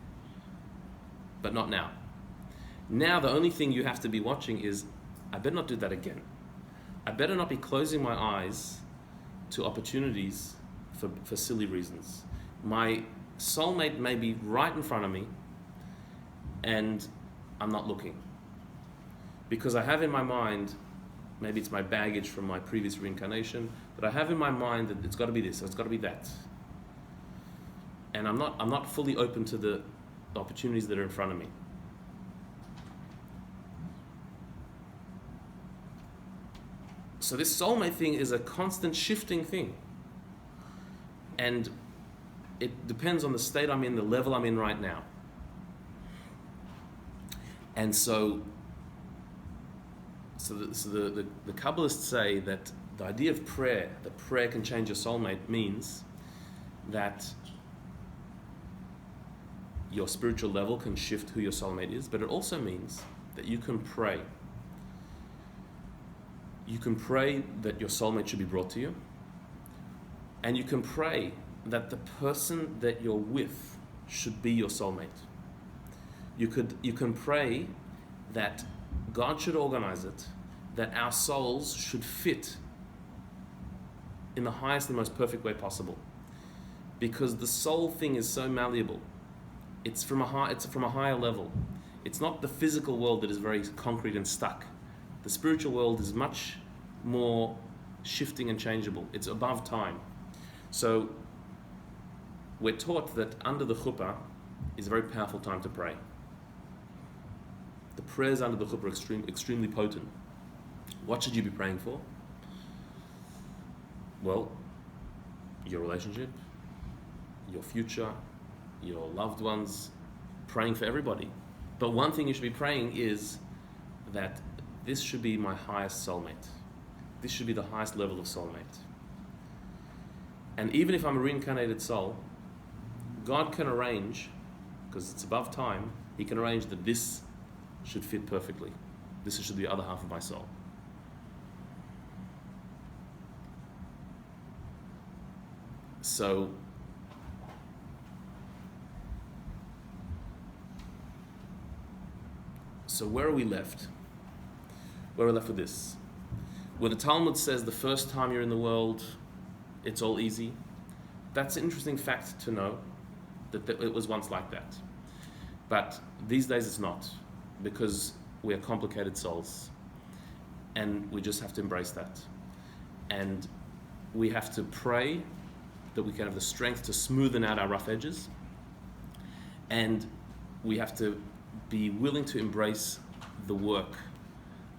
but not now. Now the only thing you have to be watching is, I better not do that again. I better not be closing my eyes to opportunities for silly reasons. My soulmate may be right in front of me and I'm not looking. Because I have in my mind, maybe it's my baggage from my previous reincarnation, but I have in my mind that it's got to be this, or it's got to be that. And I'm not fully open to the opportunities that are in front of me. So this soulmate thing is a constant shifting thing. And it depends on the state I'm in, the level I'm in right now. And so the Kabbalists say that the idea of prayer, that prayer can change your soulmate, means that your spiritual level can shift who your soulmate is, but it also means that you can pray. You can pray that your soulmate should be brought to you, and you can pray that the person that you're with should be your soulmate. You can pray that God should organize it, that our souls should fit in the highest and most perfect way possible. Because the soul thing is so malleable. It's from a higher level. It's not the physical world that is very concrete and stuck. The spiritual world is much more shifting and changeable. It's above time. So we're taught that under the chuppah is a very powerful time to pray. The prayers under the chuppah are extremely potent. What should you be praying for? Well, your relationship, your future, your loved ones, praying for everybody. But one thing you should be praying is that this should be my highest soulmate. This should be the highest level of soulmate. And even if I'm a reincarnated soul, God can arrange, because it's above time, He can arrange that this should fit perfectly. This should be the other half of my soul. So, where are we left? Where are we left with this? When the Talmud says the first time you're in the world, it's all easy, that's an interesting fact to know, that it was once like that. But these days it's not, because we are complicated souls, and we just have to embrace that. And we have to pray that we can have the strength to smoothen out our rough edges, and we have to be willing to embrace the work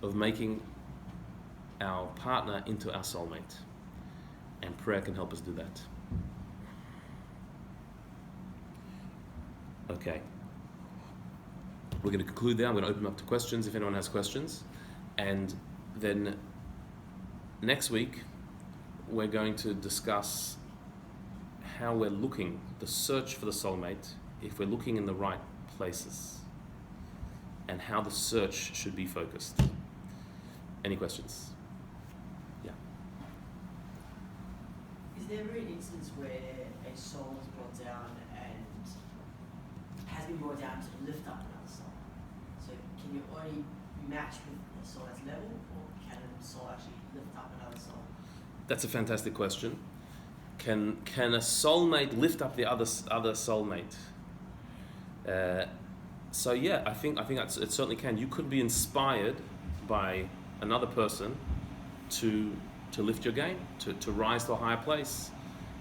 of making our partner into our soulmate. And prayer can help us do that. Okay. We're going to conclude there. I'm going to open up to questions if anyone has questions. And then next week, we're going to discuss how we're looking, the search for the soulmate, if we're looking in the right places, and how the search should be focused. Any questions? Yeah. Is there ever an instance where a soul is brought down and has been brought down to lift up another soul? So can you only match with the soul that's level, or can a soul actually lift up another soul? That's a fantastic question. Can a soulmate lift up the other soulmate? So yeah, I think it certainly can. You could be inspired by another person to lift your game, to rise to a higher place,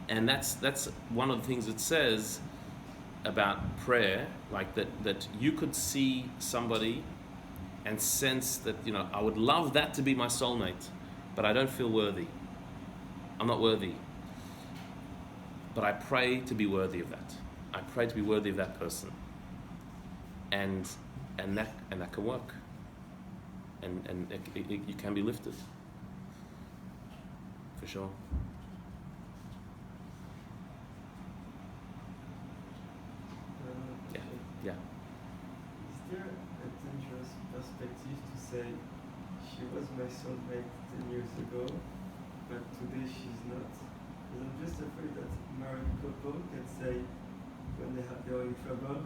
and that's one of the things it says about prayer, like that you could see somebody and sense that, you know, I would love that to be my soulmate, but I don't feel worthy. I'm not worthy. But I pray to be worthy of that. I pray to be worthy of that person. And that can work. And you can be lifted. For sure. Yeah. Is there a dangerous perspective to say she was my soulmate 10 years ago, but today she's not? Because I'm just afraid that married couple can say when they're in trouble,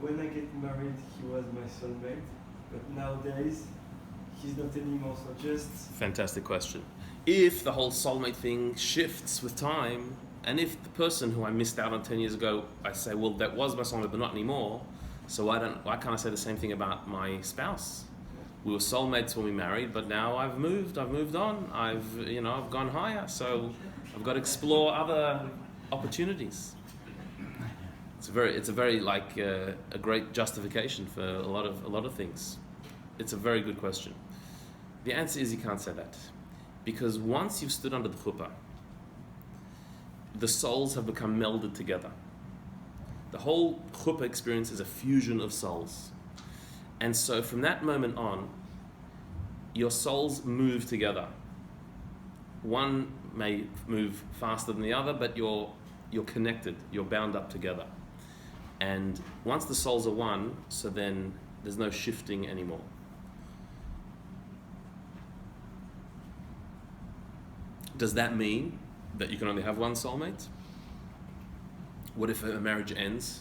when I get married, he was my soulmate, but nowadays he's not anymore. So just fantastic question. If the whole soulmate thing shifts with time, and if the person who I missed out on 10 years ago, I say, well, that was my soulmate, but not anymore. So why can't I say the same thing about my spouse? We were soulmates when we married, but now I've moved on. I've gone higher. So I've got to explore other opportunities. It's a very a great justification for a lot of things. It's a very good question. The answer is you can't say that, because once you've stood under the chuppah, the souls have become melded together. The whole chuppah experience is a fusion of souls, and so from that moment on, your souls move together. One may move faster than the other, but you're connected. You're bound up together. And once the souls are one, so then there's no shifting anymore. Does that mean that you can only have one soulmate? What if a marriage ends?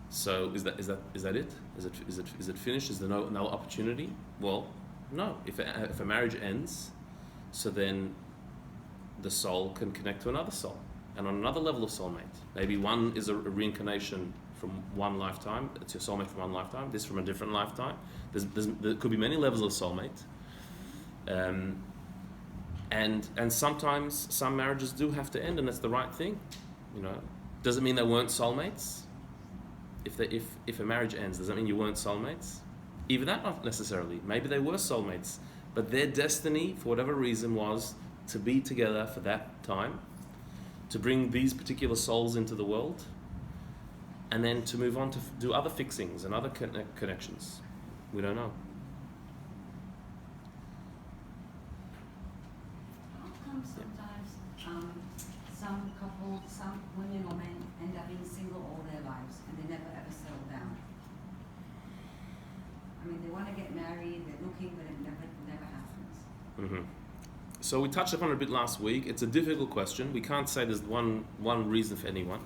So is that it? Is it finished? Is there no opportunity? Well, no. If a marriage ends, so then the soul can connect to another soul, and on another level of soulmate. Maybe one is a reincarnation from one lifetime. It's your soulmate from one lifetime. This from a different lifetime. There could be many levels of soulmate. And sometimes some marriages do have to end, and that's the right thing. You know, does it mean they weren't soulmates? If a marriage ends, does that mean you weren't soulmates? Even that, not necessarily. Maybe they were soulmates, but their destiny, for whatever reason, was to be together for that time, to bring these particular souls into the world, and then to move on to do other fixings and other connections. We don't know. How come sometimes some couples, some women or men end up being single all their lives and they never ever settle down? I mean, they want to get married, they're looking, but it never happens. Mm-hmm. So we touched upon it a bit last week. It's a difficult question. We can't say there's one reason for anyone.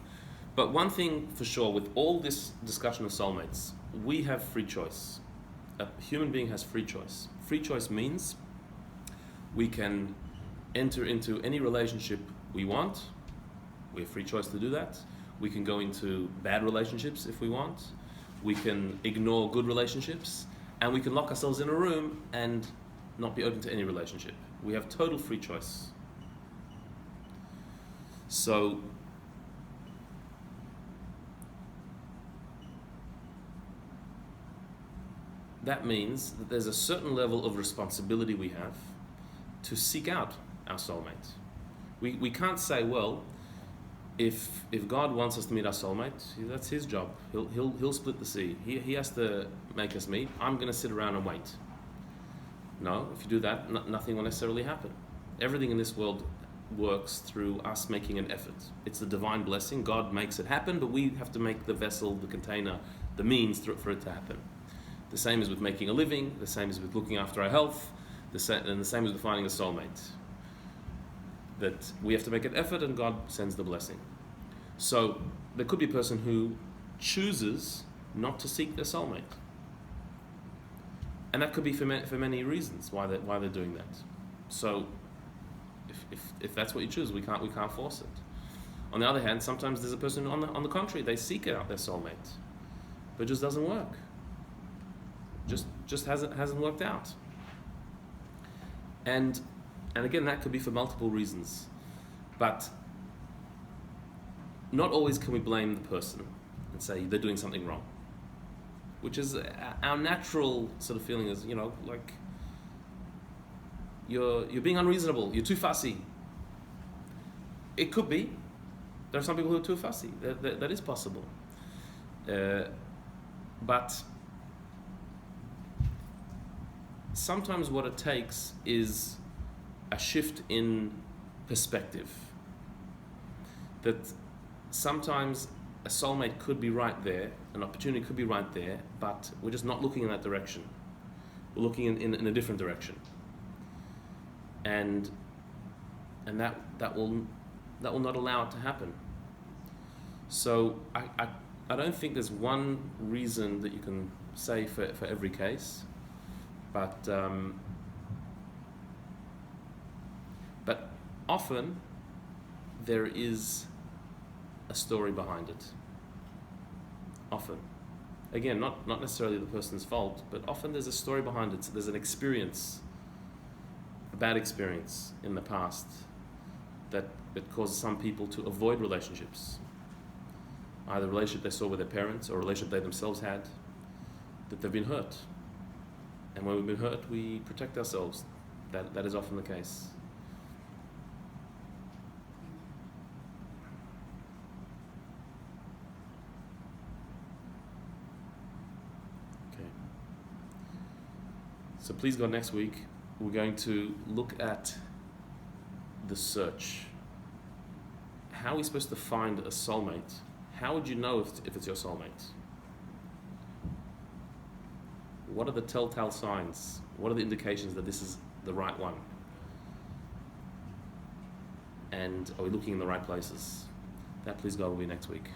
But one thing for sure, with all this discussion of soulmates, we have free choice. A human being has free choice. Free choice means we can enter into any relationship we want. We have free choice to do that. We can go into bad relationships if we want. We can ignore good relationships. And we can lock ourselves in a room and not be open to any relationship. We have total free choice. So that means that there's a certain level of responsibility we have to seek out our soulmate. We can't say, well, if God wants us to meet our soulmate, that's his job. He'll split the sea. He has to make us meet. I'm going to sit around and wait. No, if you do that, nothing will necessarily happen. Everything in this world works through us making an effort. It's a divine blessing. God makes it happen, but we have to make the vessel, the container, the means for it to happen. The same is with making a living, the same is with looking after our health, and the same is with finding a soulmate. That we have to make an effort and God sends the blessing. So there could be a person who chooses not to seek their soulmate. And that could be for many reasons why they're doing that. So if that's what you choose, we can't force it. On the other hand, sometimes there's a person on the contrary, they seek out their soulmate, but it just doesn't work. Just hasn't worked out. And again, that could be for multiple reasons, but not always can we blame the person and say they're doing something wrong, which is our natural sort of feeling is, like you're being unreasonable, you're too fussy. It could be. There are some people who are too fussy. That is possible. But sometimes what it takes is a shift in perspective. That sometimes a soulmate could be right there, an opportunity could be right there, but we're just not looking in that direction. We're looking in a different direction. And that will not allow it to happen. So I don't think there's one reason that you can say for every case, but often there is a story behind it. Often. Again, not necessarily the person's fault, but often there's a story behind it. So there's an experience, a bad experience in the past that causes some people to avoid relationships. Either a relationship they saw with their parents or a relationship they themselves had, that they've been hurt. And when we've been hurt, we protect ourselves. That is often the case. So please God, next week we're going to look at the search. How are we supposed to find a soulmate? How would you know if it's your soulmate? What are the telltale signs? What are the indications that this is the right one? And are we looking in the right places? That, please God, will be next week.